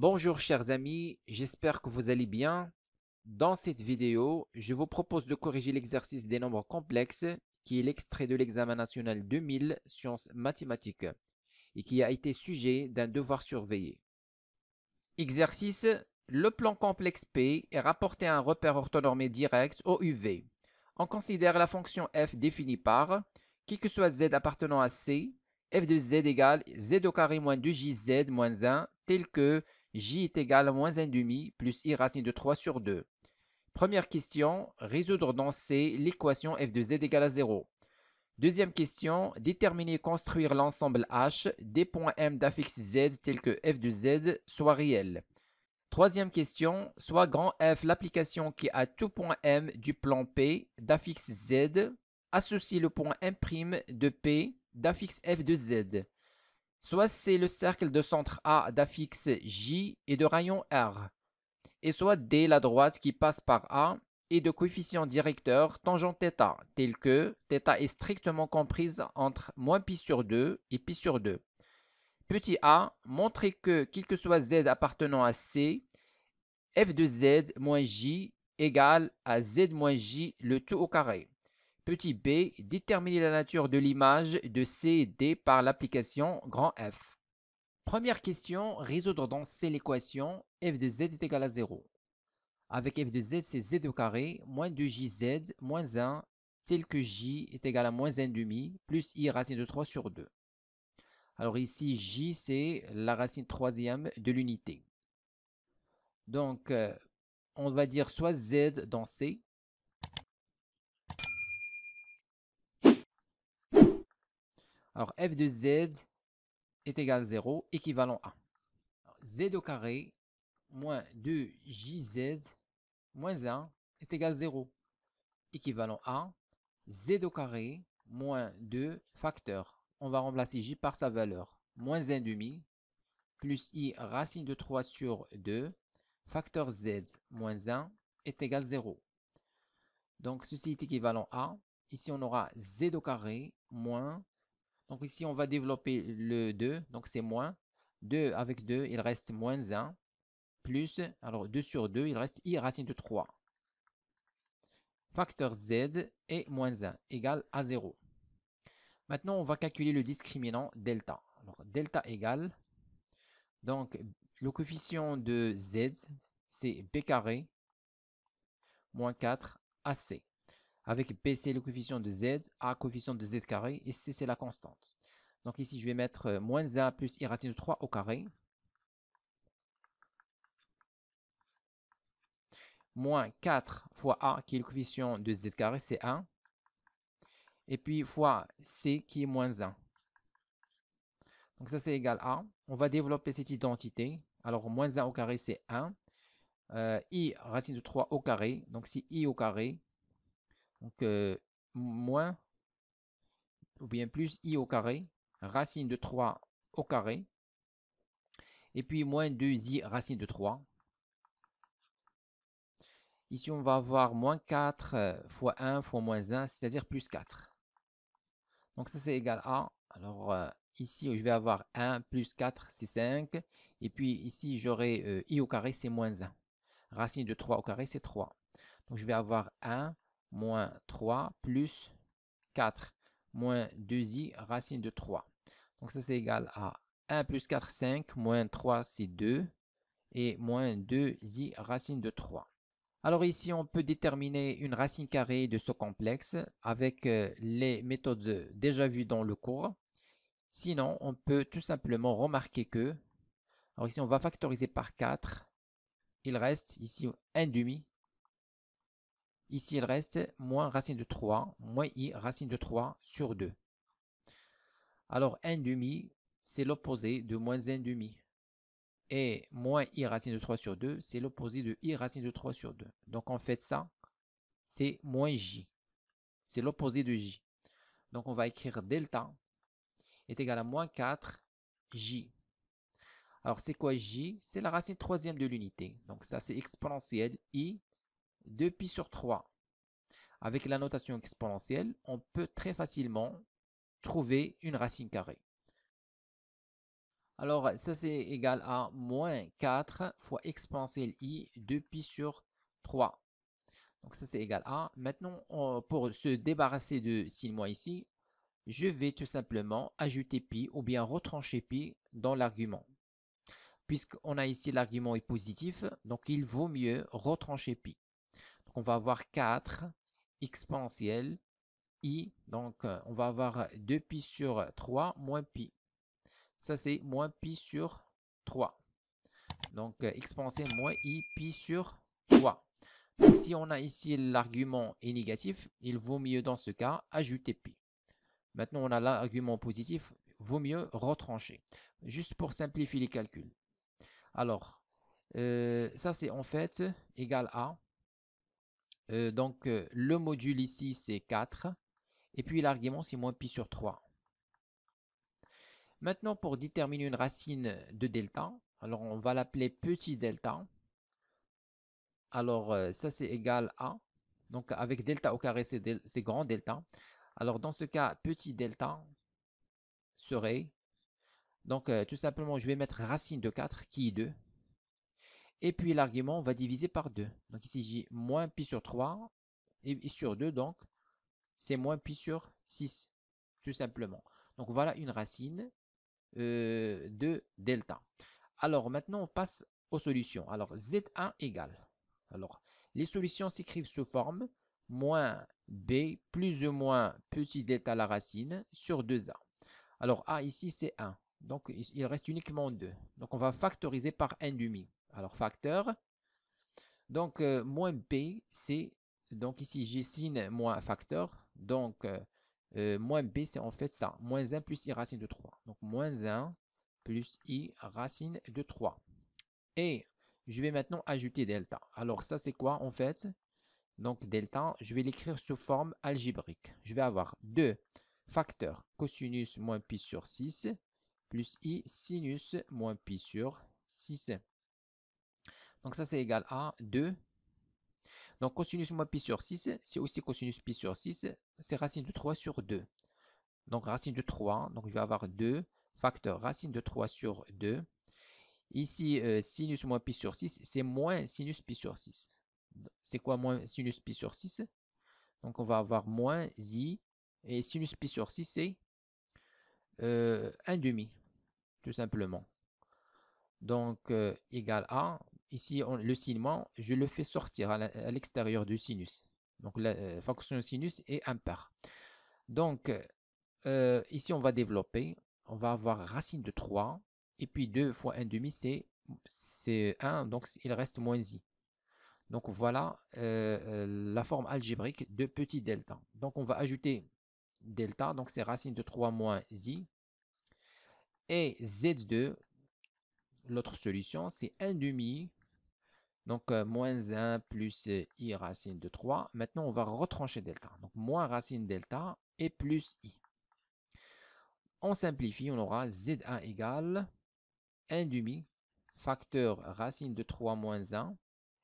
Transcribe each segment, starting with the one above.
Bonjour chers amis, j'espère que vous allez bien. Dans cette vidéo, je vous propose de corriger l'exercice des nombres complexes qui est l'extrait de l'examen national 2000 sciences mathématiques et qui a été sujet d'un devoir surveillé. Exercice, le plan complexe P est rapporté à un repère orthonormé direct au UV. On considère la fonction f définie par, qui que soit z appartenant à C, f de z égale z au carré moins 2jz moins 1, tel que j est égal à moins 1 demi plus i racine de 3 sur 2. Première question, résoudre dans C l'équation f de z égale à 0. Deuxième question, déterminer et construire l'ensemble H des points M d'affixe Z tels que f de Z soit réel. Troisième question, soit grand F l'application qui a tout point M du plan P d'affixe Z associe le point M' de P d'affixe F de Z. Soit c'est le cercle de centre A d'affixe J et de rayon R. Et soit D la droite qui passe par A et de coefficient directeur tangent θ, tel que θ est strictement comprise entre moins pi sur 2 et pi sur 2. Petit a, montrer que, quel que soit z appartenant à C, f de z moins j égale à z moins j le tout au carré. Petit b, déterminer la nature de l'image de C et D par l'application grand F. Première question, résoudre dans C l'équation f de z est égal à 0. Avec f de z, c'est z au carré, moins 2jz, moins 1, tel que j est égal à moins 1 demi, plus i racine de 3 sur 2. Alors ici, j, c'est la racine troisième de l'unité. Donc, on va dire soit z dans C. Alors, f de z est égal à 0, équivalent à z au carré moins 2jz moins 1 est égal à 0, équivalent à z au carré moins 2 facteur. On va remplacer j par sa valeur. Moins 1 demi plus i racine de 3 sur 2 facteur z moins 1 est égal à 0. Donc ceci est équivalent à, ici on aura z au carré moins, donc ici on va développer le 2, donc c'est moins, 2 avec 2 il reste moins 1, plus, alors 2 sur 2 il reste i racine de 3. Facteur z est moins 1 égale à 0. Maintenant on va calculer le discriminant delta. Alors delta égale, donc le coefficient de z c'est b carré moins 4 ac. Avec b c'est le coefficient de z, a coefficient de z carré et c c'est la constante. Donc ici je vais mettre moins 1 plus i racine de 3 au carré. Moins 4 fois a qui est le coefficient de z carré c'est 1. Et puis fois c qui est moins 1. Donc ça c'est égal à, on va développer cette identité. Alors moins 1 au carré c'est 1. I racine de 3 au carré, donc c'est i au carré. Donc moins ou bien plus i au carré, racine de 3 au carré. Et puis moins 2i racine de 3. Ici, on va avoir moins 4 fois 1 fois moins 1, c'est-à-dire plus 4. Donc ça, c'est égal à, alors ici, je vais avoir 1 plus 4, c'est 5. Et puis ici, j'aurai i au carré, c'est moins 1. Racine de 3 au carré, c'est 3. Donc je vais avoir 1 moins 3 plus 4 moins 2i racine de 3. Donc ça, c'est égal à 1 plus 4, 5, moins 3, c'est 2. Et moins 2i racine de 3. Alors ici, on peut déterminer une racine carrée de ce complexe avec les méthodes déjà vues dans le cours. Sinon, on peut tout simplement remarquer que, alors ici, on va factoriser par 4. Il reste ici 1 demi. Ici, il reste moins racine de 3, moins i racine de 3 sur 2. Alors 1 demi, c'est l'opposé de moins 1 demi. Et moins i racine de 3 sur 2, c'est l'opposé de i racine de 3 sur 2. Donc en fait ça, c'est moins j. C'est l'opposé de j. Donc on va écrire delta est égal à moins 4j. Alors c'est quoi j? C'est la racine troisième de l'unité. Donc ça c'est exponentielle i 2pi sur 3. Avec la notation exponentielle, on peut très facilement trouver une racine carrée. Alors, ça c'est égal à moins 4 fois exponentielle i de pi sur 3. Donc ça c'est égal à. Maintenant, pour se débarrasser de signe moins ici, je vais tout simplement ajouter pi ou bien retrancher pi dans l'argument. Puisqu'on a ici l'argument est positif, donc il vaut mieux retrancher pi. Donc on va avoir 4 exponentielle i, donc on va avoir 2 pi sur 3 moins pi. Ça c'est moins pi sur 3. Donc exponentielle moins i pi sur 3. Donc, si on a ici l'argument est négatif, il vaut mieux dans ce cas ajouter pi. Maintenant on a l'argument positif, vaut mieux retrancher. Juste pour simplifier les calculs. Alors, ça c'est en fait égal à, donc le module ici c'est 4, et puis l'argument c'est moins pi sur 3. Maintenant pour déterminer une racine de delta, alors on va l'appeler petit delta. Alors ça c'est égal à, donc avec delta au carré c'est grand delta. Alors dans ce cas, petit delta serait, donc tout simplement je vais mettre racine de 4 qui est 2. Et puis l'argument, on va diviser par 2. Donc ici, j'ai moins pi sur 3 et sur 2, donc c'est moins pi sur 6, tout simplement. Donc voilà une racine de delta. Alors maintenant, on passe aux solutions. Alors Z1 égale. Alors les solutions s'écrivent sous forme moins B plus ou moins petit delta la racine sur 2A. Alors A ici, c'est 1. Donc il reste uniquement 2. Donc on va factoriser par 1,5. Alors facteur. Donc, moins B, c'est, donc ici, j'ai signe moins facteur. Donc, moins B, c'est en fait ça. Moins 1 plus I racine de 3. Donc, moins 1 plus I racine de 3. Et je vais maintenant ajouter delta. Alors, ça, c'est quoi en fait? Donc, delta, je vais l'écrire sous forme algébrique. Je vais avoir 2 facteurs cosinus moins pi sur 6 plus I sinus moins pi sur 6. Donc, ça, c'est égal à 2. Donc, cosinus moins pi sur 6, c'est aussi cosinus pi sur 6, c'est racine de 3 sur 2. Donc, racine de 3, donc je vais avoir 2 facteur racine de 3 sur 2. Ici, sinus moins pi sur 6, c'est moins sinus pi sur 6. C'est quoi moins sinus pi sur 6? Donc, on va avoir moins i, et sinus pi sur 6, c'est 1,5, tout simplement. Donc, égal à, ici, le signe moins, je le fais sortir à l'extérieur du sinus. Donc, la fonction sinus est impair. Donc, ici, on va développer. On va avoir racine de 3. Et puis 2 fois 1,5, c'est 1. Donc, il reste moins i. Donc, voilà la forme algébrique de petit delta. Donc, on va ajouter delta. Donc, c'est racine de 3 moins i. Et z2, l'autre solution, c'est 1,5. Donc, moins 1 plus i racine de 3. Maintenant, on va retrancher delta. Donc, moins racine delta et plus i. On simplifie, on aura Z1 égale 1,5 facteur racine de 3 moins 1.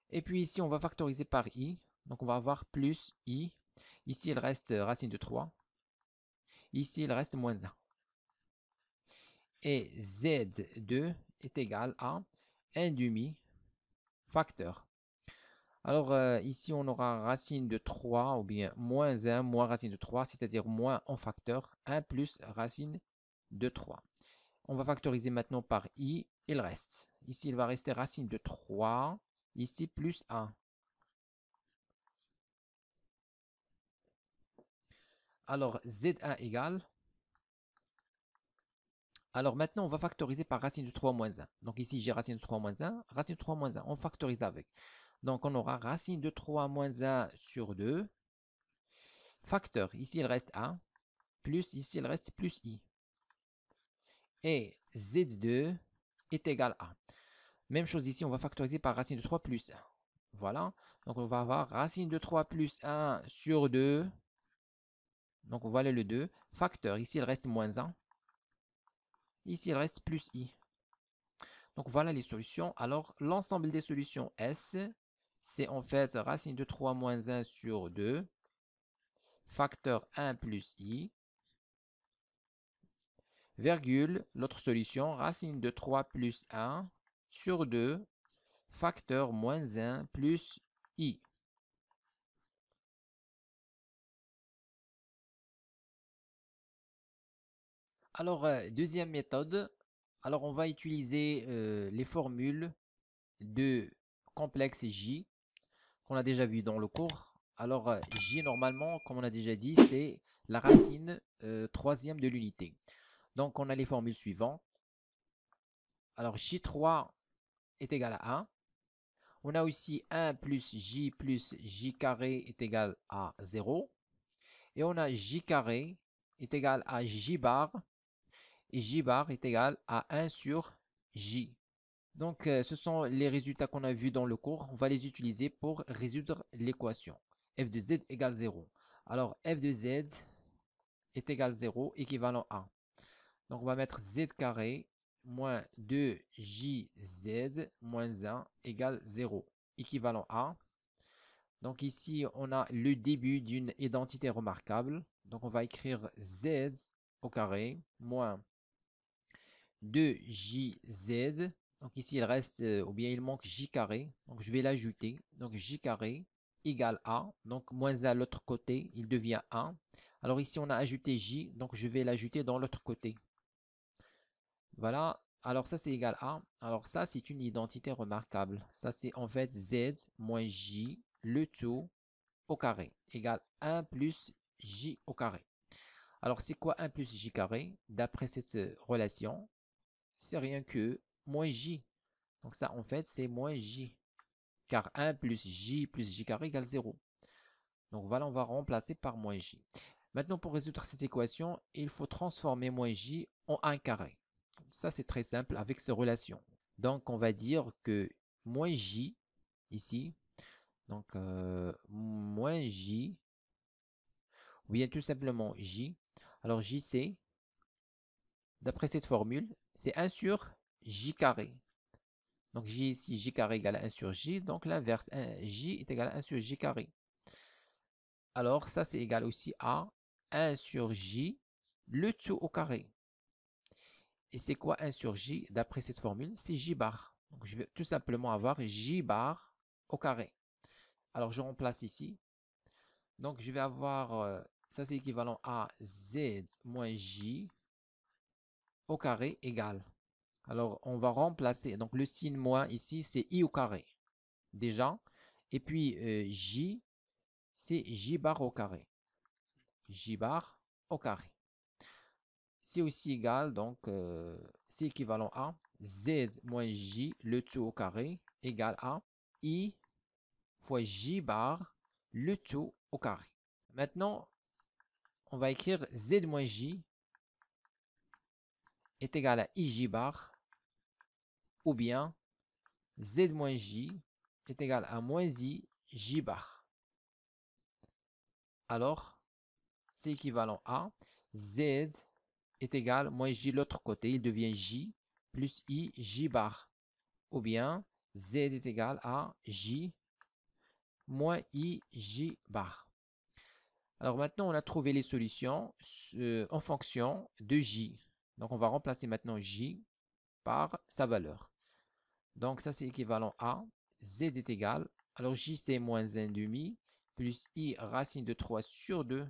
Et puis ici, on va factoriser par i. Donc, on va avoir plus i. Ici, il reste racine de 3. Ici, il reste moins 1. Et Z2 est égal à 1,5 facteur. Alors, ici, on aura racine de 3 ou bien moins 1 moins racine de 3, c'est-à-dire moins en facteur, 1 plus racine de 3. On va factoriser maintenant par i, il reste. Ici, il va rester racine de 3, ici plus 1. Alors, Z1 égale. Alors maintenant, on va factoriser par racine de 3 moins 1. Donc ici, j'ai racine de 3 moins 1, racine de 3 moins 1. On factorise avec. Donc on aura racine de 3 moins 1 sur 2. Facteur, ici il reste 1, plus ici il reste plus i. Et Z2 est égal à. Même chose ici, on va factoriser par racine de 3 plus 1. Voilà. Donc on va avoir racine de 3 plus 1 sur 2. Donc voilà le 2. Facteur, ici il reste moins 1. Ici il reste plus i. Donc voilà les solutions. Alors l'ensemble des solutions S, c'est en fait racine de 3 moins 1 sur 2. Facteur 1 plus i. virgule, l'autre solution, racine de 3 plus 1 sur 2, facteur moins 1 plus i. Alors, deuxième méthode, alors on va utiliser les formules de complexe J qu'on a déjà vu dans le cours. Alors, J, normalement, comme on a déjà dit, c'est la racine troisième de l'unité. Donc, on a les formules suivantes. Alors, J3 est égal à 1. On a aussi 1 plus J carré est égal à 0. Et on a J carré est égal à J bar. Et J bar est égal à 1 sur J. Donc, ce sont les résultats qu'on a vus dans le cours. On va les utiliser pour résoudre l'équation. F de z égale 0. Alors, f de z est égal à 0, équivalent à. Donc, on va mettre z carré moins 2jz moins 1 égale 0, équivalent à. Donc, ici, on a le début d'une identité remarquable. Donc, on va écrire z au carré moins 2jz. Donc ici, il reste, ou bien il manque j carré. Donc je vais l'ajouter. Donc j carré égale a. Donc moins à l'autre côté, il devient 1. Alors ici, on a ajouté j. Donc je vais l'ajouter dans l'autre côté. Voilà. Alors ça, c'est égal à. Alors ça, c'est une identité remarquable. Ça, c'est en fait z moins j, le tout au carré, égale 1 plus j au carré. Alors c'est quoi 1 plus j carré? D'après cette relation, c'est rien que moins j. Donc ça, en fait, c'est moins j. Car 1 plus j carré égale 0. Donc voilà, on va remplacer par moins j. Maintenant, pour résoudre cette équation, il faut transformer moins j en 1 carré. Ça, c'est très simple avec ces relations. Donc, on va dire que moins j, ici, donc moins j, ou bien tout simplement j. Alors, j, c'est, d'après cette formule, c'est 1 sur j carré. Donc j ici, j carré égale à 1 sur j. Donc l'inverse, j est égal à 1 sur j carré. Alors ça, c'est égal aussi à 1 sur j, le tout au carré. Et c'est quoi 1 sur j d'après cette formule? C'est j bar. Donc je vais tout simplement avoir j bar au carré. Alors je remplace ici. Donc je vais avoir, ça c'est équivalent à z moins j au carré égale. Alors on va remplacer, donc le signe moins ici, c'est i au carré. Déjà. Et puis j, c'est j bar au carré. J bar au carré. C'est aussi égal, donc c'est équivalent à z moins j, le tout au carré, égale à i fois j bar, le tout au carré. Maintenant, on va écrire z moins j est égal à ij bar, ou bien z moins j est égal à moins i j bar. Alors, c'est équivalent à z est égal, moins j l'autre côté, il devient j plus i j bar. Ou bien z est égal à j moins i j bar. Alors maintenant, on a trouvé les solutions en fonction de j. Donc on va remplacer maintenant j par sa valeur. Donc ça, c'est équivalent à z est égal, alors j c'est moins 1,5 plus i racine de 3 sur 2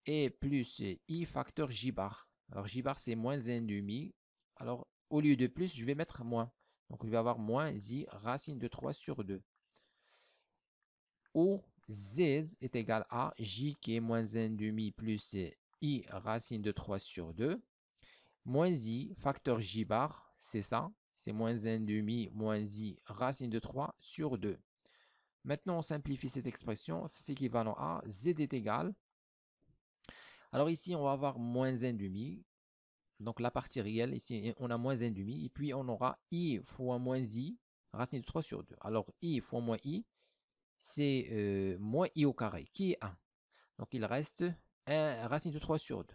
et plus i facteur j bar. Alors j bar c'est moins 1,5. Alors au lieu de plus, je vais mettre moins. Donc je vais avoir moins i racine de 3 sur 2. Où z est égal à j qui est moins 1,5 plus i racine de 3 sur 2. Moins i facteur j bar, c'est ça. C'est moins 1,5 moins i racine de 3 sur 2. Maintenant, on simplifie cette expression. C'est équivalent à z est égal. Alors ici, on va avoir moins 1,5. Donc la partie réelle, ici, on a moins 1,5. Et puis, on aura i fois moins i, racine de 3 sur 2. Alors, i fois moins i, c'est moins i au carré, qui est 1. Donc, il reste 1 racine de 3 sur 2.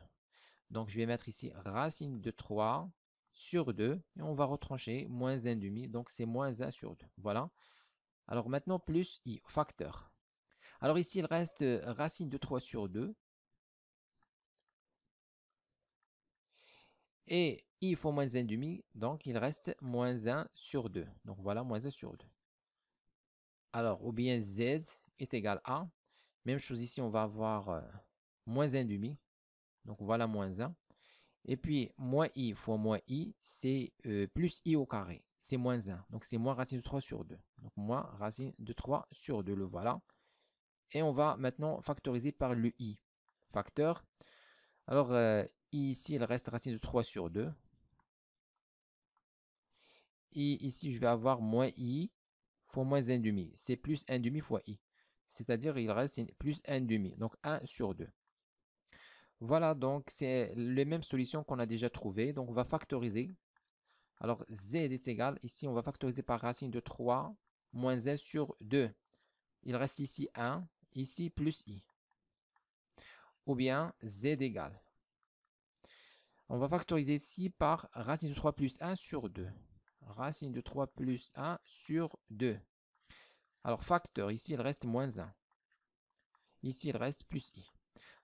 Donc, je vais mettre ici racine de 3 sur 2. Et on va retrancher moins 1,5. Donc, c'est moins 1 sur 2. Voilà. Alors, maintenant, plus i, facteur. Alors, ici, il reste racine de 3 sur 2. Et i fois moins 1,5, donc il reste moins 1 sur 2. Donc voilà, moins 1 sur 2. Alors, ou bien z est égal à, même chose ici, on va avoir moins 1,5. Donc voilà, moins 1. Et puis, moins i fois moins i, c'est plus i au carré. C'est moins 1. Donc c'est moins racine de 3 sur 2. Donc moins racine de 3 sur 2, le voilà. Et on va maintenant factoriser par le i. Facteur. Alors, i ici, il reste racine de 3 sur 2. Et ici, je vais avoir moins i fois moins 1,5. C'est plus 1,5 fois i. C'est-à-dire, il reste plus 1,5. Donc 1 sur 2. Voilà, donc c'est les mêmes solutions qu'on a déjà trouvées. Donc on va factoriser. Alors z est égal, ici on va factoriser par racine de 3 moins 1 sur 2. Il reste ici 1, ici plus i. Ou bien z égale. On va factoriser ici par racine de 3 plus 1 sur 2. Racine de 3 plus 1 sur 2. Alors facteur, ici il reste moins 1. Ici il reste plus i.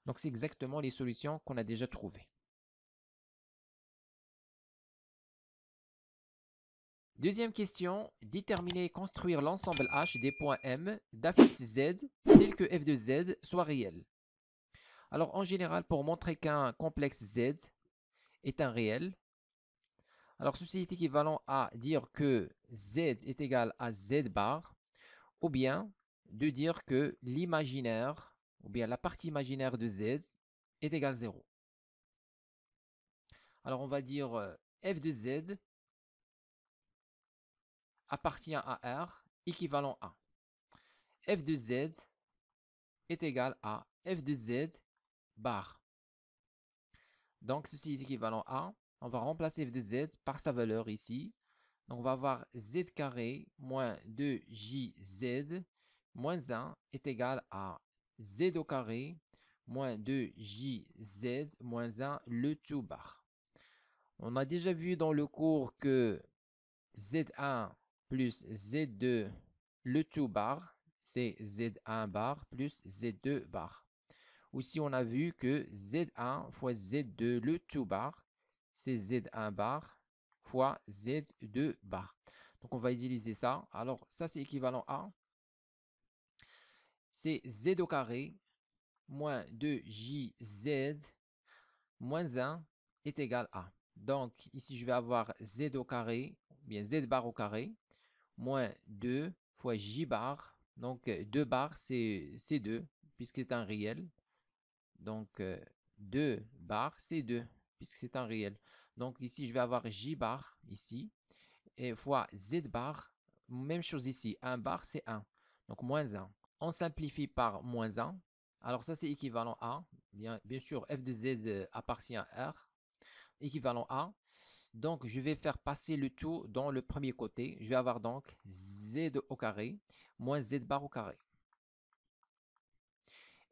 Donc c'est exactement les solutions qu'on a déjà trouvées. Deuxième question, déterminer et construire l'ensemble H des points M d'affixe Z tel que f de Z soit réel. Alors en général, pour montrer qu'un complexe Z est un réel, alors ceci est équivalent à dire que Z est égal à Z bar, ou bien de dire que l'imaginaire, ou bien la partie imaginaire de Z est égale à 0. Alors on va dire f de Z appartient à R équivalent à f de Z est égal à f de Z bar. Donc ceci est équivalent à, on va remplacer f de Z par sa valeur ici. Donc on va avoir Z carré moins 2JZ moins 1 est égal à Z au carré moins 2JZ moins 1 le tout bar. On a déjà vu dans le cours que Z1 plus Z2 le tout bar, c'est Z1 bar plus Z2 bar. Aussi, on a vu que Z1 fois Z2 le tout bar, c'est Z1 bar fois Z2 bar. Donc, on va utiliser ça. Alors, ça, c'est équivalent à, c'est Z au carré moins 2JZ moins 1 est égal à. Donc, ici, je vais avoir Z au carré, bien Z bar au carré, moins 2 fois J bar. Donc, 2 bar, c'est 2, puisque c'est un réel. Donc, 2 bar, c'est 2, puisque c'est un réel. Donc, ici, je vais avoir J bar, ici, et fois Z bar. Même chose ici, 1 bar, c'est 1. Donc, moins 1. On simplifie par moins 1. Alors, ça, c'est équivalent à, bien sûr, f de Z appartient à R, équivalent à. Donc, je vais faire passer le tout dans le premier côté. Je vais avoir donc Z au carré moins Z bar au carré.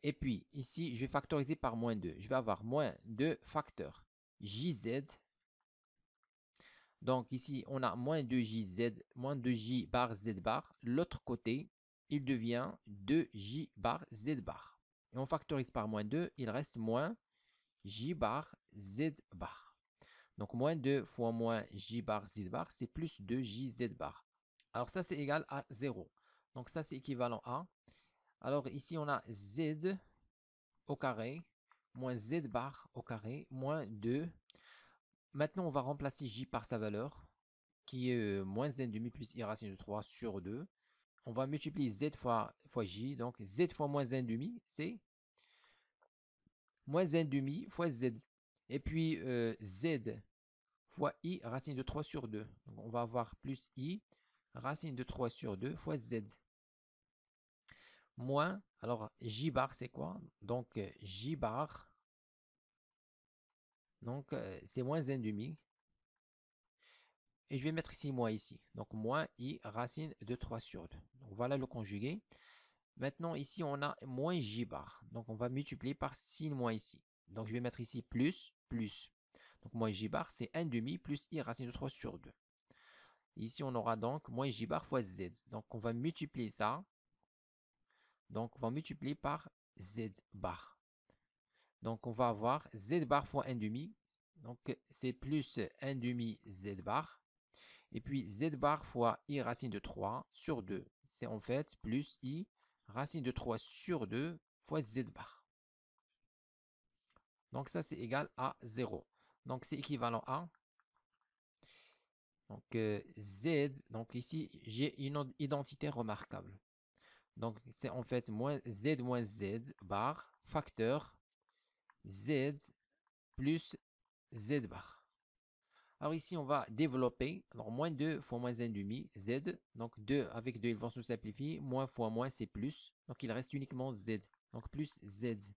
Et puis, ici, je vais factoriser par moins 2. Je vais avoir moins 2 facteurs JZ. Donc, ici, on a moins 2JZ, moins 2J bar Z bar. L'autre côté, il devient 2J bar Z bar. Et on factorise par moins 2, il reste moins J bar Z bar. Donc, moins 2 fois moins J bar Z bar, c'est plus 2JZ bar. Alors, ça, c'est égal à 0. Donc, ça, c'est équivalent à. Alors, ici, on a Z au carré, moins Z bar au carré, moins 2. Maintenant, on va remplacer J par sa valeur, qui est moins 1,5 plus I racine de 3 sur 2. On va multiplier Z fois J, donc Z fois moins 1,5, c'est moins 1,5 fois Z. Et puis, Z fois I racine de 3 sur 2. Donc, on va avoir plus I racine de 3 sur 2 fois Z. Moins, alors J bar c'est quoi? Donc J bar, donc c'est moins 1,5. Et je vais mettre ici moins ici. Donc moins I racine de 3 sur 2. Donc voilà le conjugué. Maintenant ici on a moins J bar. Donc on va multiplier par sin moins ici. Donc je vais mettre ici plus, plus. Donc moins J bar c'est 1,5 plus I racine de 3 sur 2. Ici on aura donc moins J bar fois Z. Donc on va multiplier ça. Donc on va multiplier par Z bar. Donc on va avoir Z bar fois 1,5. Donc, c'est plus 1 demi z bar. Et puis, z bar fois i racine de 3 sur 2. C'est en fait plus i racine de 3 sur 2 fois z bar. Donc, ça, c'est égal à 0. Donc, c'est équivalent à... Donc, z, donc ici, j'ai une identité remarquable. Donc, c'est en fait moins z bar facteur z plus z bar. Alors ici, on va développer. Alors, moins 2 fois moins 1 demi, z. Donc, 2 avec 2, ils vont se simplifier. Moins fois moins, c'est plus. Donc, il reste uniquement z. Donc, plus z.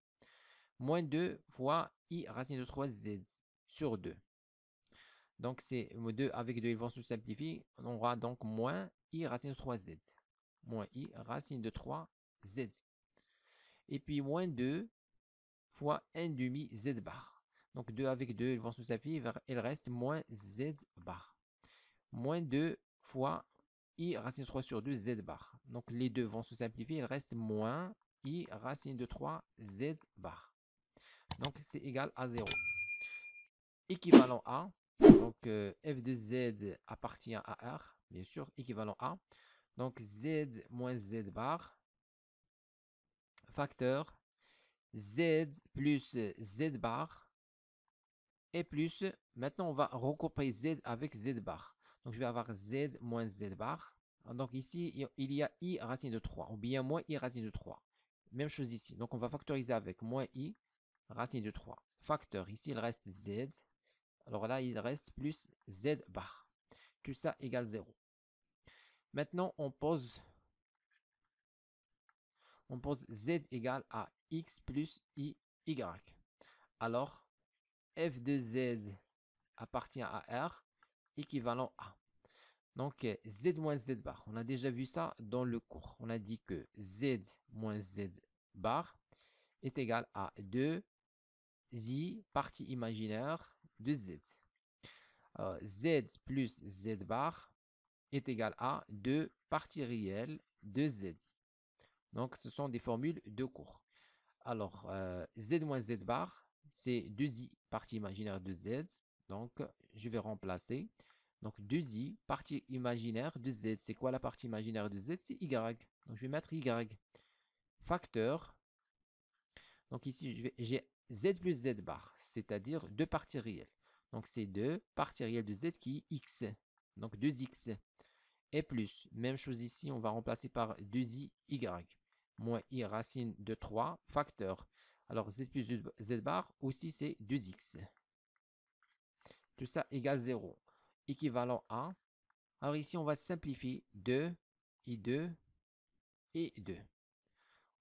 Moins 2 fois i racine de 3z sur 2. Donc, c'est 2 avec 2, ils vont se simplifier. On aura donc moins i racine de 3z. Moins i racine de 3z. Et puis, moins 2 fois 1 demi z bar. Donc 2 avec 2, ils vont se simplifier, il reste moins z bar. Moins 2 fois i racine de 3 sur 2 z bar. Donc les deux vont se simplifier, il reste moins i racine de 3 z bar. Donc c'est égal à 0. Équivalent à, donc f de z appartient à R, bien sûr, équivalent à. Donc z moins z bar, facteur z plus z bar, et plus, maintenant on va regrouper z avec z bar. Donc je vais avoir z moins z bar. Donc ici, il y a i racine de 3, ou bien moins i racine de 3. Même chose ici. Donc on va factoriser avec moins i racine de 3. Facteur, ici il reste z. Alors là, il reste plus z bar. Tout ça égale 0. Maintenant, on pose z égale à x plus i, y. Alors, f de z appartient à R, équivalent à. Donc, z moins z bar. On a déjà vu ça dans le cours. On a dit que z moins z bar est égal à 2i partie imaginaire de z. Z plus z bar est égal à 2 parties réelles de z. Donc, ce sont des formules de cours. Alors, z moins z bar, c'est 2i partie imaginaire de z. Donc, je vais remplacer. Donc, 2i, partie imaginaire de z. C'est quoi la partie imaginaire de z? C'est y. Donc, je vais mettre y. Facteur. Donc, ici, j'ai z plus z bar, c'est-à-dire deux parties réelles. Donc, c'est 2 parties réelles de z qui est x. Donc, 2x. Et plus, même chose ici, on va remplacer par 2i, y. Moins i racine de 3, facteur. Alors, z plus z bar, aussi, c'est 2x. Tout ça égale 0. Équivalent à... Alors ici, on va simplifier 2, i2 et 2.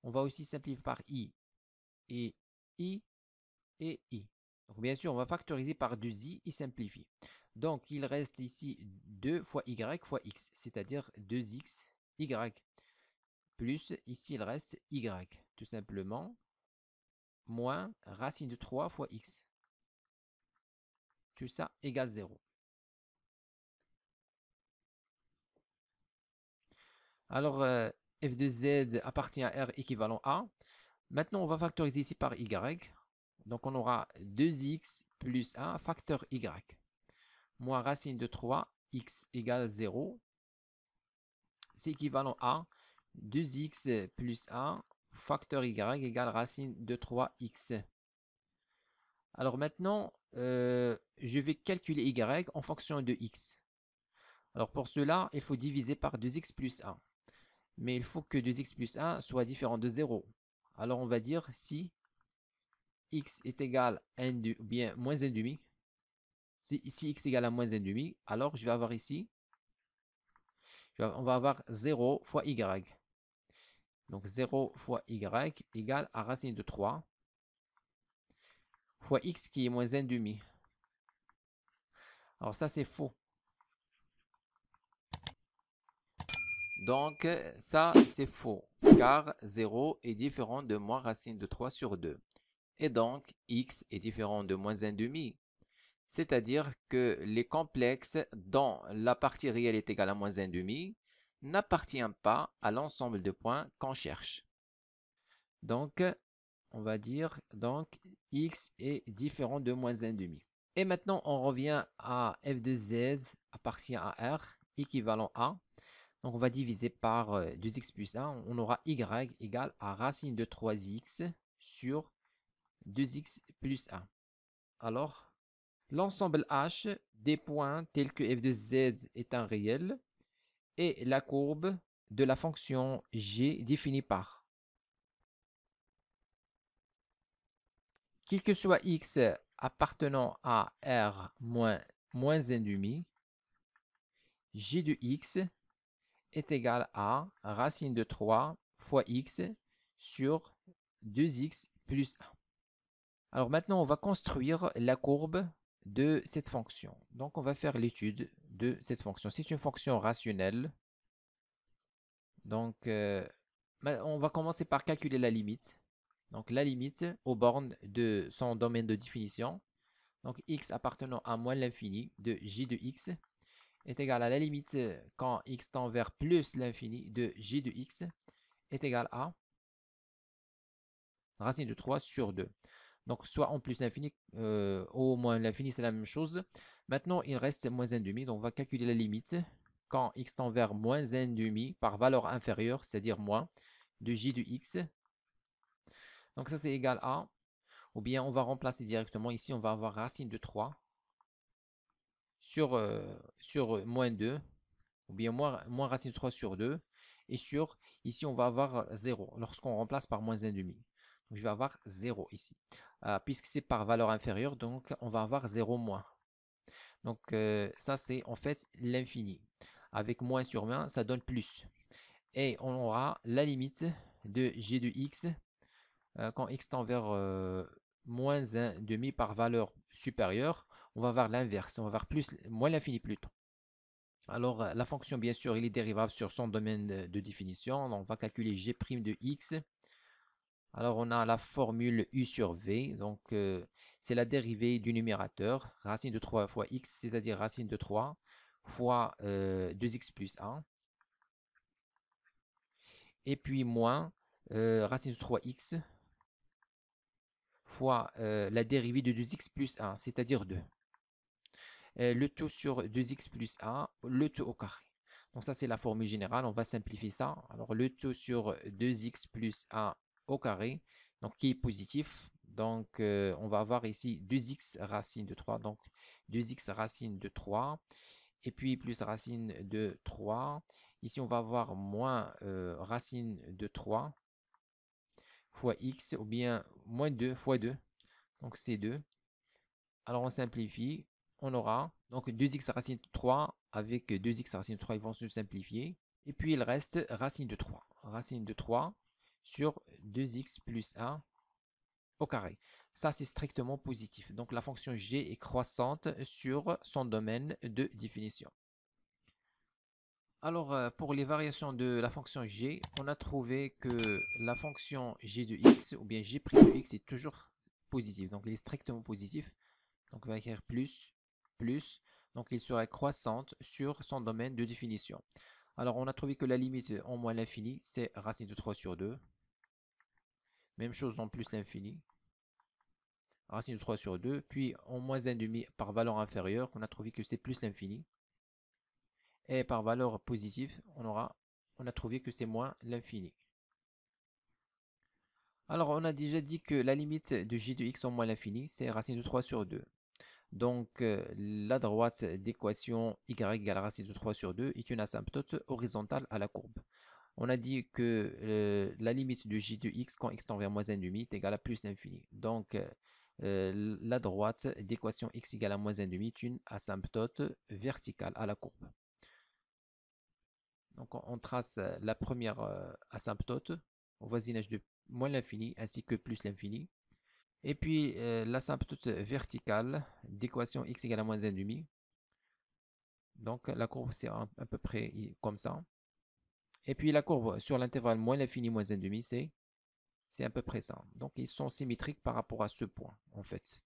On va aussi simplifier par i et i et i. Donc bien sûr, on va factoriser par 2i, i simplifie. Donc il reste ici 2 fois y fois x, c'est-à-dire 2x, y. Plus, ici il reste y, tout simplement, moins racine de 3 fois x. Tout ça égale 0. Alors, f de z appartient à R équivalent à. Maintenant, on va factoriser ici par y. Donc, on aura 2x plus 1 facteur y. Moins racine de 3, x égale 0. C'est équivalent à 2x plus 1 facteur y égale racine de 3x. Alors maintenant, je vais calculer y en fonction de x. Alors pour cela, il faut diviser par 2x plus 1. Mais il faut que 2x plus 1 soit différent de 0. Alors on va dire si x est égal à 1, ou bien moins 1 demi. Si x égale à moins 1 demi, alors je vais avoir ici, on va avoir 0 fois y. Donc 0 fois y égale à racine de 3 fois x qui est moins 1 demi. Alors ça c'est faux. Donc ça c'est faux, car 0 est différent de moins racine de 3 sur 2. Et donc x est différent de moins 1 demi. C'est-à-dire que les complexes dont la partie réelle est égale à moins 1 demi n'appartiennent pas à l'ensemble de points qu'on cherche. Donc, on va dire donc x est différent de moins 1 demi. Et maintenant, on revient à f de z appartient à r, équivalent à. Donc, on va diviser par 2x plus 1. On aura y égale à racine de 3x sur 2x plus 1. Alors, l'ensemble h des points tels que f de z est un réel et la courbe de la fonction g définie par. Quel que soit x appartenant à r moins 1,5, g de x est égal à racine de 3 fois x sur 2x plus 1. Alors maintenant, on va construire la courbe de cette fonction. Donc, on va faire l'étude de cette fonction. C'est une fonction rationnelle. Donc, on va commencer par calculer la limite. Donc, la limite aux bornes de son domaine de définition. Donc, x appartenant à moins l'infini de j de x est égal à la limite quand x tend vers plus l'infini de j de x est égal à racine de 3 sur 2. Donc, soit en plus l'infini, au moins l'infini, c'est la même chose. Maintenant, il reste moins 1,5. Donc, on va calculer la limite quand x tend vers moins 1,5 par valeur inférieure, c'est-à-dire moins, de j de x. Donc, ça, c'est égal à, ou bien on va remplacer directement. Ici, on va avoir racine de 3 sur moins 2, ou bien moins racine de 3 sur 2. Et sur, ici, on va avoir 0 lorsqu'on remplace par moins 1,5. Donc, je vais avoir 0 ici. Puisque c'est par valeur inférieure, donc on va avoir 0 moins. Donc, ça, c'est en fait l'infini. Avec moins sur moins, ça donne plus. Et on aura la limite de g de x quand x tend vers moins 1,5 par valeur supérieure. On va avoir l'inverse. On va avoir moins l'infini plutôt. Alors, la fonction, bien sûr, il est dérivable sur son domaine de définition. Donc, on va calculer g' de x. Alors, on a la formule u sur v. Donc, c'est la dérivée du numérateur. Racine de 3 fois x, c'est-à-dire racine de 3 fois 2x plus 1. Et puis, moins racine de 3x fois la dérivée de 2x plus 1, c'est-à-dire 2. Le tout sur 2x plus 1, le tout au carré. Donc, ça, c'est la formule générale. On va simplifier ça. Alors, le tout sur 2x plus 1 au carré, donc qui est positif. Donc, on va avoir ici 2x racine de 3. Donc, 2x racine de 3. Et puis, plus racine de 3. Ici, on va avoir moins racine de 3 fois x, ou bien moins 2 fois 2. Donc, c'est 2. Alors, on simplifie. On aura donc 2x racine de 3 avec 2x racine de 3, ils vont se simplifier. Et puis, il reste racine de 3. Racine de 3 sur 2x plus 1 au carré. Ça, c'est strictement positif. Donc, la fonction g est croissante sur son domaine de définition. Alors, pour les variations de la fonction g, on a trouvé que la fonction g de x, ou bien g' de x, est toujours positive. Donc, il est strictement positif. Donc, on va écrire plus, plus. Donc, il serait croissante sur son domaine de définition. Alors, on a trouvé que la limite en moins l'infini, c'est racine de 3 sur 2. Même chose en plus l'infini. Racine de 3 sur 2. Puis, en moins 1,5 par valeur inférieure, on a trouvé que c'est plus l'infini. Et par valeur positive, on a trouvé que c'est moins l'infini. Alors, on a déjà dit que la limite de j de x en moins l'infini, c'est racine de 3 sur 2. Donc, la droite d'équation y égale racine de 3 sur 2 est une asymptote horizontale à la courbe. On a dit que la limite de j de x quand x tend vers moins 1,5 est égale à plus l'infini. Donc, la droite d'équation x égale à moins 1,5 est une asymptote verticale à la courbe. Donc, on trace la première asymptote au voisinage de moins l'infini ainsi que plus l'infini. Et puis, l'asymptote verticale d'équation x égale à moins 1,5. Donc, la courbe, c'est à peu près comme ça. Et puis, la courbe sur l'intervalle moins l'infini moins 1,5, c'est à peu près ça. Donc, ils sont symétriques par rapport à ce point, en fait.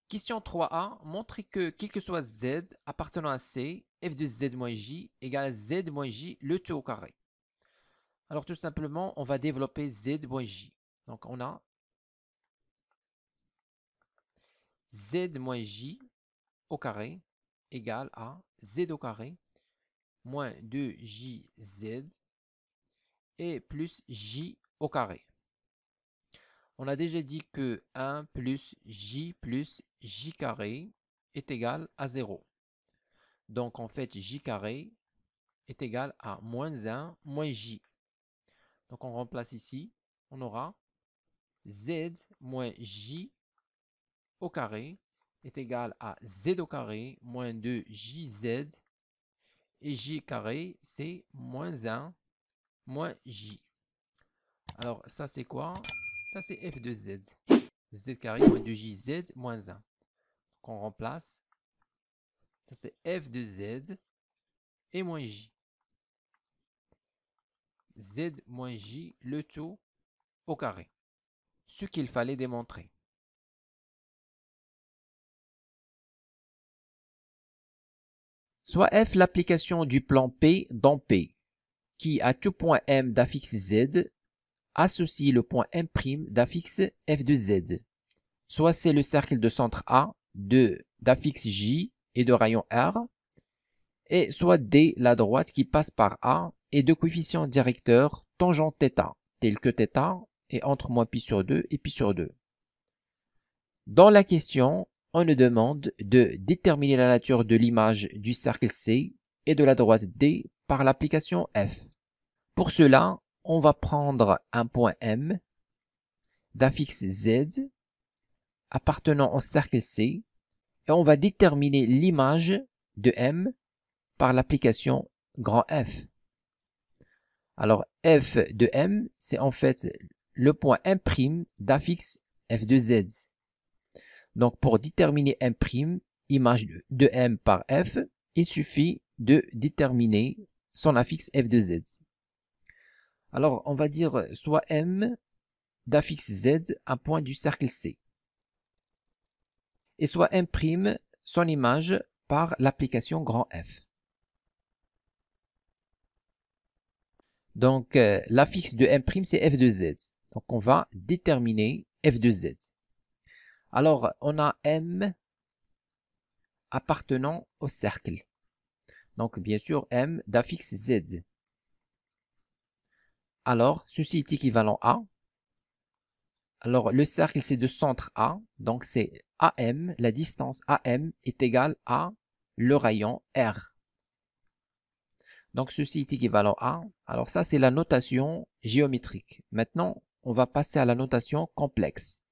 Question 3a, montrez que quel que soit z appartenant à C, f de z moins j égale à z moins j le tout au carré. Alors tout simplement, on va développer z moins j. Donc on a z moins j au carré égale à z au carré moins 2jz et plus j au carré. On a déjà dit que 1 plus j carré est égal à 0. Donc en fait, j carré est égal à moins 1 moins j. Donc on remplace ici, on aura z moins j au carré est égal à z au carré moins 2jz et j carré c'est moins 1 moins j. Alors ça c'est quoi? Ça c'est f de z. Z carré moins 2jz moins 1. Donc on remplace. Ça c'est f de z et moins j. Z moins j, le tout au carré. Ce qu'il fallait démontrer. Soit f l'application du plan P dans P, qui à tout point M d'affixe Z, associe le point M' d'affixe f de Z. Soit c'est le cercle de centre A, d'affixe J et de rayon R, et soit D, la droite qui passe par A, et de coefficients directeurs tangent θ, tel que θ est entre moins pi sur 2 et pi sur 2. Dans la question, on nous demande de déterminer la nature de l'image du cercle C et de la droite D par l'application F. Pour cela, on va prendre un point M d'affixe Z appartenant au cercle C et on va déterminer l'image de M par l'application grand F. Alors f de M, c'est en fait le point M' d'affixe f de Z. Donc pour déterminer M', image de M par f, il suffit de déterminer son affixe f de Z. Alors on va dire soit M d'affixe Z un point du cercle C. Et soit M' son image par l'application grand F. Donc l'affixe de M' c'est f de Z. Donc on va déterminer f de Z. Alors on a M appartenant au cercle. Donc bien sûr M d'affixe Z. Alors ceci est équivalent à. Alors le cercle c'est de centre A. Donc c'est AM, la distance AM est égale à le rayon R. Donc ceci est équivalent à. Alors ça c'est la notation géométrique. Maintenant on va passer à la notation complexe.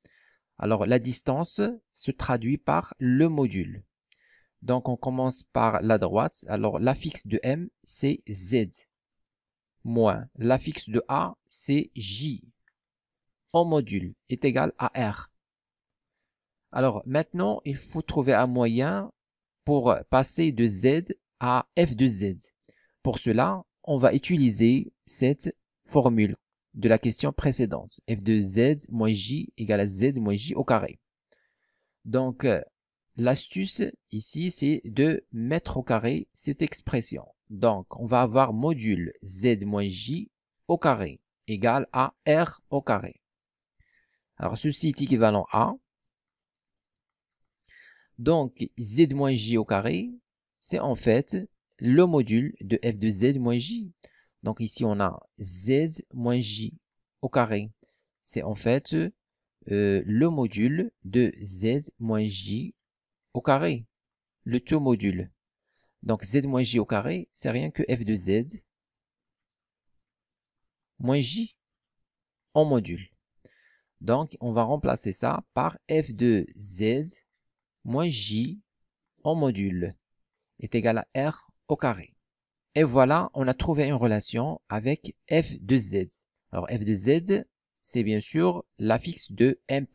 Alors la distance se traduit par le module. Donc on commence par la droite. Alors l'affixe de M c'est Z. Moins l'affixe de A c'est J. En module est égal à R. Alors maintenant il faut trouver un moyen pour passer de Z à f de Z. Pour cela, on va utiliser cette formule de la question précédente. F de Z moins J égale à Z moins J au carré. Donc, l'astuce ici, c'est de mettre au carré cette expression. Donc, on va avoir module Z moins J au carré égale à R au carré. Alors, ceci est équivalent à. Donc, Z moins J au carré, c'est en fait le module de f de Z moins J. Donc ici, on a Z moins J au carré. C'est en fait le module de Z moins J au carré. Le tout module. Donc Z moins J au carré, c'est rien que f de Z moins J en module. Donc, on va remplacer ça par f de Z moins J en module est égal à R au carré. Et voilà, on a trouvé une relation avec f de Z. Alors f de Z, c'est bien sûr l'affixe de M',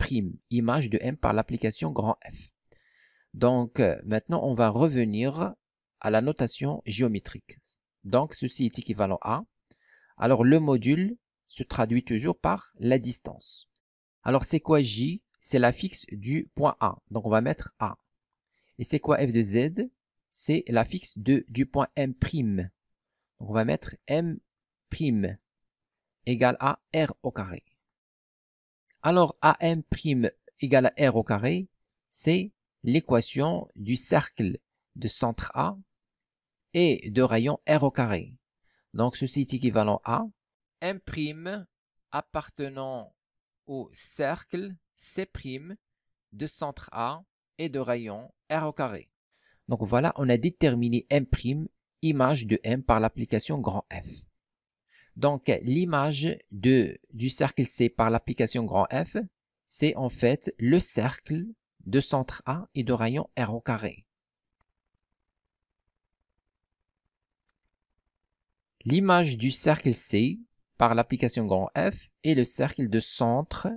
image de M par l'application grand F. Donc maintenant, on va revenir à la notation géométrique. Donc ceci est équivalent à. Alors le module se traduit toujours par la distance. Alors c'est quoi J? C'est l'affixe du point A. Donc on va mettre A. Et c'est quoi f de Z? C'est l'affixe du point M'. Donc on va mettre M'. égale à R au carré. Alors, AM' égale à R au carré, c'est l'équation du cercle de centre A et de rayon R au carré. Donc, ceci est équivalent à M' appartenant au cercle C' de centre A et de rayon R au carré. Donc voilà, on a déterminé M', image de M par l'application grand F. Donc l'image du cercle C par l'application grand F, c'est en fait le cercle de centre A et de rayon R au carré. L'image du cercle C par l'application grand F est le cercle de centre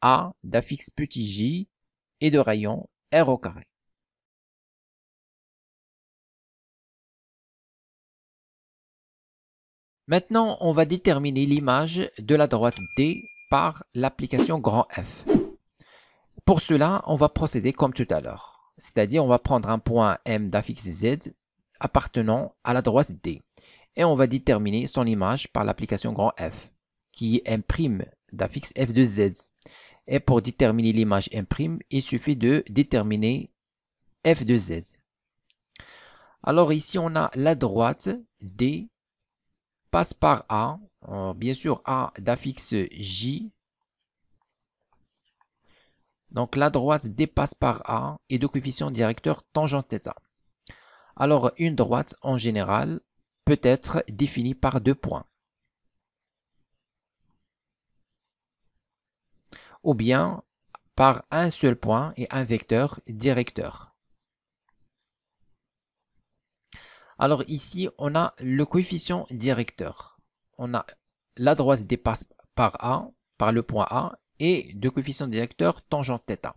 A d'affixe petit j et de rayon R au carré. Maintenant, on va déterminer l'image de la droite D par l'application grand F. Pour cela, on va procéder comme tout à l'heure. C'est-à-dire, on va prendre un point M d'affixe Z appartenant à la droite D. Et on va déterminer son image par l'application grand F, qui est M' d'affixe F de Z. Et pour déterminer l'image M', il suffit de déterminer F de Z. Alors ici, on a la droite D passe par A, bien sûr A d'affixe J. Donc la droite dépasse par A et de coefficient directeur tangente θ. Alors une droite en général peut être définie par deux points. Ou bien par un seul point et un vecteur directeur. Alors ici, on a le coefficient directeur. On a la droite dépasse par A, par le point A, et de coefficient directeur tangente θ.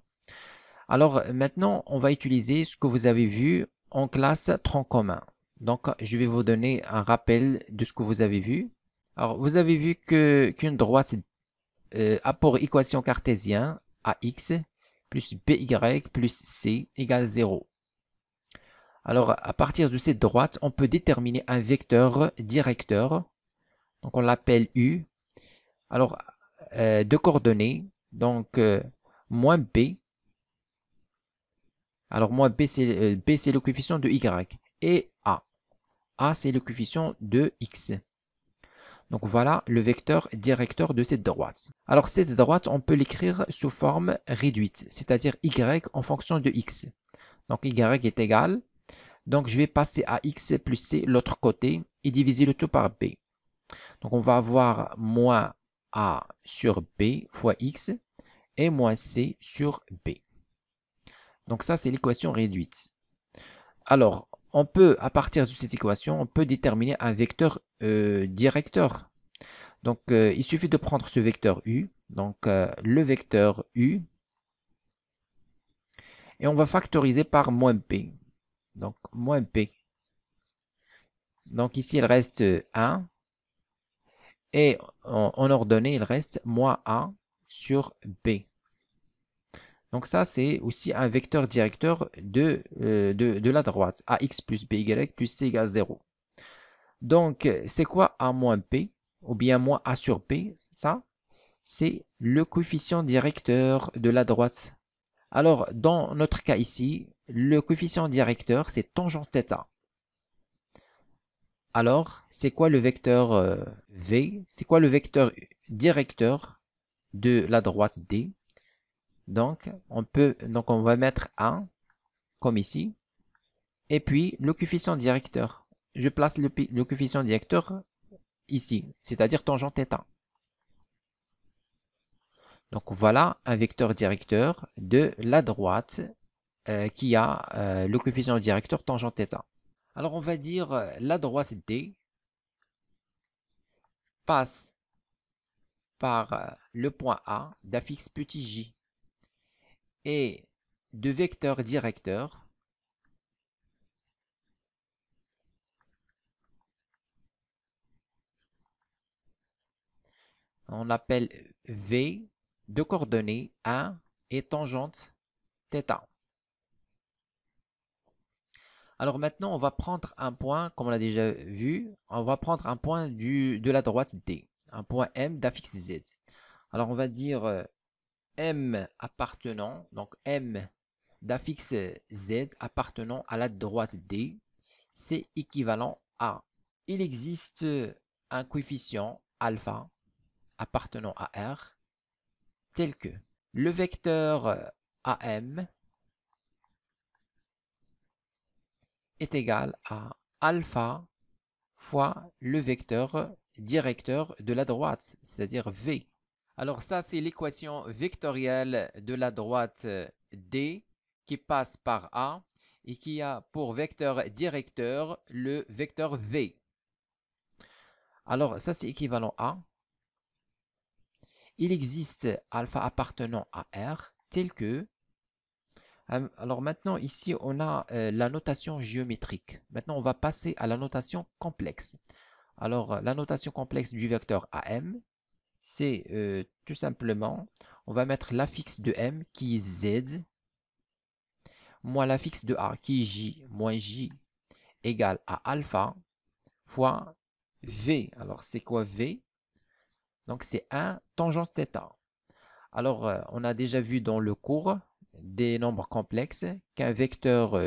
Alors maintenant, on va utiliser ce que vous avez vu en classe tronc commun. Donc, je vais vous donner un rappel de ce que vous avez vu. Alors, vous avez vu qu'une droite a pour équation cartésienne AX plus BY plus C égale 0. Alors, à partir de cette droite, on peut déterminer un vecteur directeur. Donc, on l'appelle U. Alors, de coordonnées, donc moins B. Alors, moins B, c'est le coefficient de Y. Et A. A, c'est le coefficient de X. Donc, voilà le vecteur directeur de cette droite. Alors, cette droite, on peut l'écrire sous forme réduite, c'est-à-dire Y en fonction de X. Donc, Y est égal. Donc, je vais passer à X plus C l'autre côté et diviser le tout par B. Donc, on va avoir moins A sur B fois X et moins C sur B. Donc, ça, c'est l'équation réduite. Alors, on peut, à partir de cette équation, on peut déterminer un vecteur directeur. Donc, il suffit de prendre ce vecteur U, donc le vecteur U, et on va factoriser par moins P. Donc, moins P. Donc, ici, il reste 1. Et en ordonnée, il reste moins A sur B. Donc, ça, c'est aussi un vecteur directeur de la droite. AX plus BY plus C égale 0. Donc, c'est quoi A moins P? Ou bien moins A sur P? Ça, c'est le coefficient directeur de la droite. Alors, dans notre cas ici, le coefficient directeur, c'est tangente θ. Alors, c'est quoi le vecteur V? C'est quoi le vecteur directeur de la droite D? Donc, on va mettre 1, comme ici. Et puis, le coefficient directeur. Je place le coefficient directeur ici, c'est-à-dire tangente θ. Donc, voilà un vecteur directeur de la droite qui a le coefficient directeur tangente θ. Alors, on va dire la droite D passe par le point A d'affixe petit j et de vecteur directeur on appelle V de coordonnées 1 et tangente θ. Alors maintenant, on va prendre un point, comme on l'a déjà vu, on va prendre un point de la droite D. un point M d'affixe Z. Alors on va dire M appartenant, donc M d'affixe Z appartenant à la droite D, c'est équivalent à, il existe un coefficient alpha appartenant à R, tel que le vecteur AM est égal à alpha fois le vecteur directeur de la droite, c'est-à-dire V. Alors ça, c'est l'équation vectorielle de la droite D qui passe par A et qui a pour vecteur directeur le vecteur V. Alors ça, c'est équivalent à, il existe alpha appartenant à R tel que, alors maintenant ici on a la notation géométrique. Maintenant on va passer à la notation complexe. Alors la notation complexe du vecteur AM, c'est tout simplement, on va mettre l'affixe de M qui est Z, moins l'affixe de A qui est J, moins J, égale à alpha fois V. Alors c'est quoi V? Donc c'est 1 tangente θ. Alors on a déjà vu dans le cours des nombres complexes qu'un vecteur,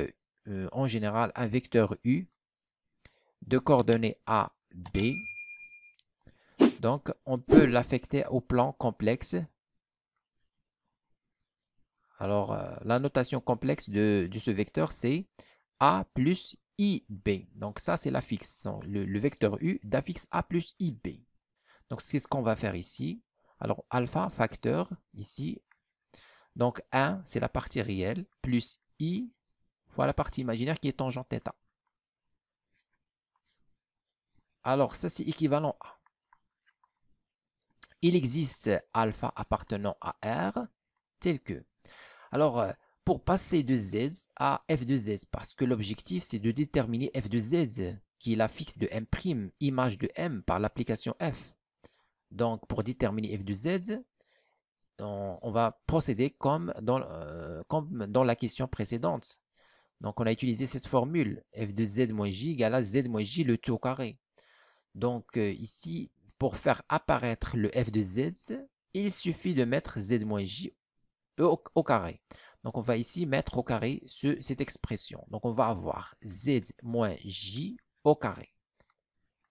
en général un vecteur U de coordonnées A, B, donc on peut l'affecter au plan complexe. Alors la notation complexe de ce vecteur c'est A plus IB. Donc ça c'est l'affixe, le vecteur U d'affixe A plus IB. Donc c'est ce qu'on va faire ici. Alors alpha facteur ici. Donc 1 c'est la partie réelle plus I fois la partie imaginaire qui est tangente θ. Alors ça c'est équivalent à. Il existe alpha appartenant à R tel que. Alors pour passer de Z à f de Z, parce que l'objectif c'est de déterminer f de Z qui est l'affixe de M', image de M par l'application f. Donc pour déterminer f de Z, on va procéder comme dans la question précédente. Donc on a utilisé cette formule, f de z moins j égale à z moins j le tout au carré. Donc ici, pour faire apparaître le f de z, il suffit de mettre z moins j au carré. Donc on va ici mettre au carré cette expression. Donc on va avoir z moins j au carré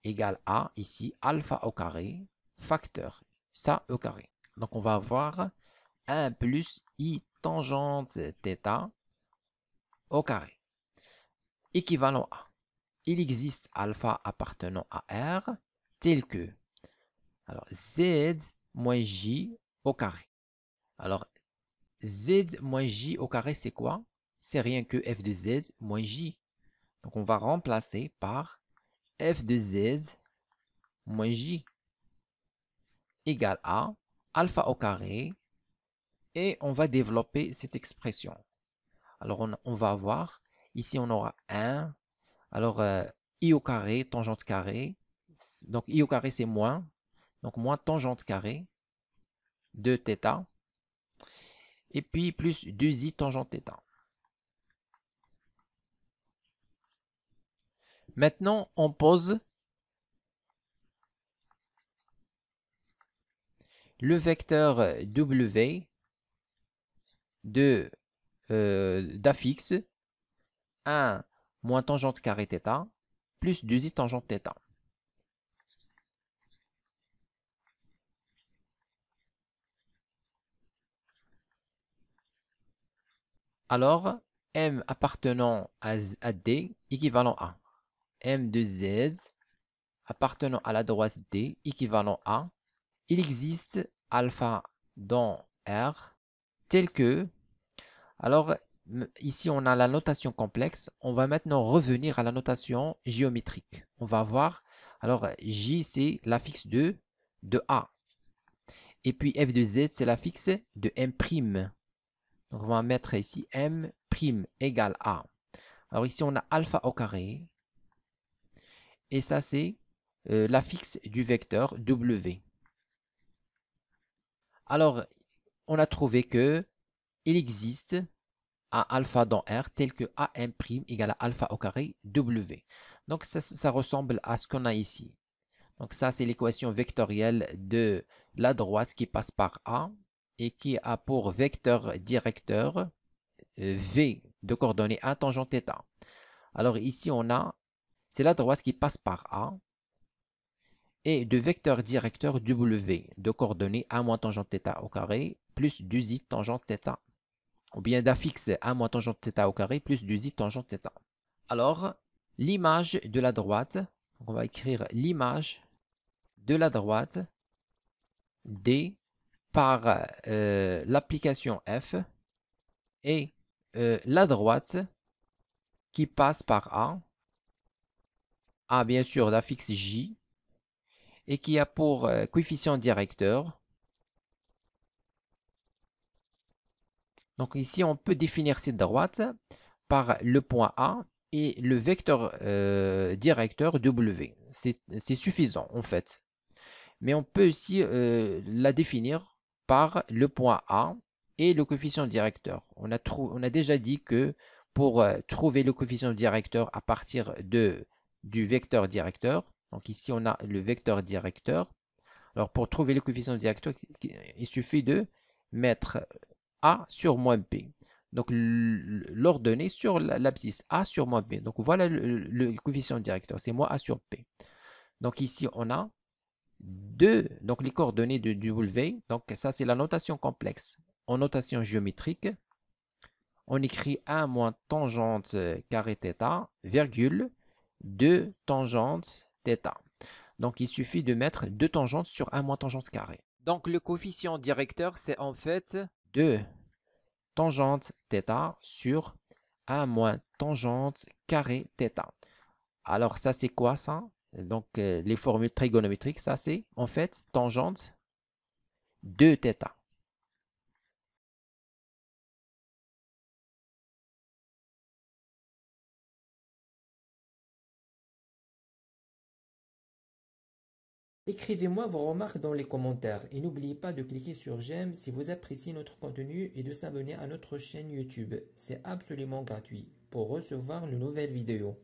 égale à, ici, alpha au carré, facteur, ça au carré. Donc on va avoir 1 plus i tangente θ au carré. Équivalent à. Il existe alpha appartenant à R tel que, alors z moins j au carré. Alors z moins j au carré c'est quoi? C'est rien que f de z moins j. Donc on va remplacer par f de z moins j égale à alpha au carré et on va développer cette expression. Alors on va avoir, ici on aura 1, alors i au carré, tangente carré, donc i au carré c'est moins, donc moins tangente carré de θ, et puis plus 2i tangente θ. Maintenant on pose le vecteur w d'affixe 1 moins tangente carré θ plus 2i tangente θ. Alors, M appartenant à D équivalent à M de Z appartenant à la droite D équivalent à. Il existe alpha dans R tel que. Alors, ici on a la notation complexe. On va maintenant revenir à la notation géométrique. On va voir, alors J c'est l'affixe de A. Et puis F de Z c'est l'affixe de M'. Donc on va mettre ici M' égale A. Alors ici on a alpha au carré. Et ça c'est l'affixe du vecteur W. Alors on a trouvé que il existe un alpha dans R tel que AM' égale à alpha au carré W. Donc ça ressemble à ce qu'on a ici. Donc ça, c'est l'équation vectorielle de la droite qui passe par A et qui a pour vecteur directeur V de coordonnées 1 tangente θ. Alors ici, c'est la droite qui passe par A et de vecteur directeur W de coordonnées 1 moins tangente θ au carré plus 2i tangente θ. Ou bien d'affixe 1 moins tangente θ au carré plus 2i tangente θ. Alors, l'image de la droite, donc on va écrire l'image de la droite D par l'application F et la droite qui passe par A bien sûr d'affixe J, et qui a pour coefficient directeur. Donc ici, on peut définir cette droite par le point A et le vecteur directeur W. C'est suffisant en fait. Mais on peut aussi la définir par le point A et le coefficient directeur. On a déjà dit que pour trouver le coefficient directeur à partir du vecteur directeur, donc ici on a le vecteur directeur. Alors pour trouver le coefficient directeur, il suffit de mettre A sur moins B. Donc l'ordonnée sur l'abscisse A sur moins B. Donc voilà le coefficient directeur, c'est moins A sur P. Donc ici on a donc les coordonnées de W. Donc ça c'est la notation complexe. En notation géométrique, on écrit 1 moins tangente carré θ, virgule 2 tangente θ. Donc il suffit de mettre 2 tangentes sur 1 moins tangente carré. Donc le coefficient directeur c'est en fait 2 tangente θ sur 1 moins tangente carré θ. Alors ça c'est quoi ça? Donc les formules trigonométriques, ça c'est en fait tangente de θ. Écrivez-moi vos remarques dans les commentaires et n'oubliez pas de cliquer sur j'aime si vous appréciez notre contenu et de s'abonner à notre chaîne YouTube. C'est absolument gratuit pour recevoir de nouvelles vidéos.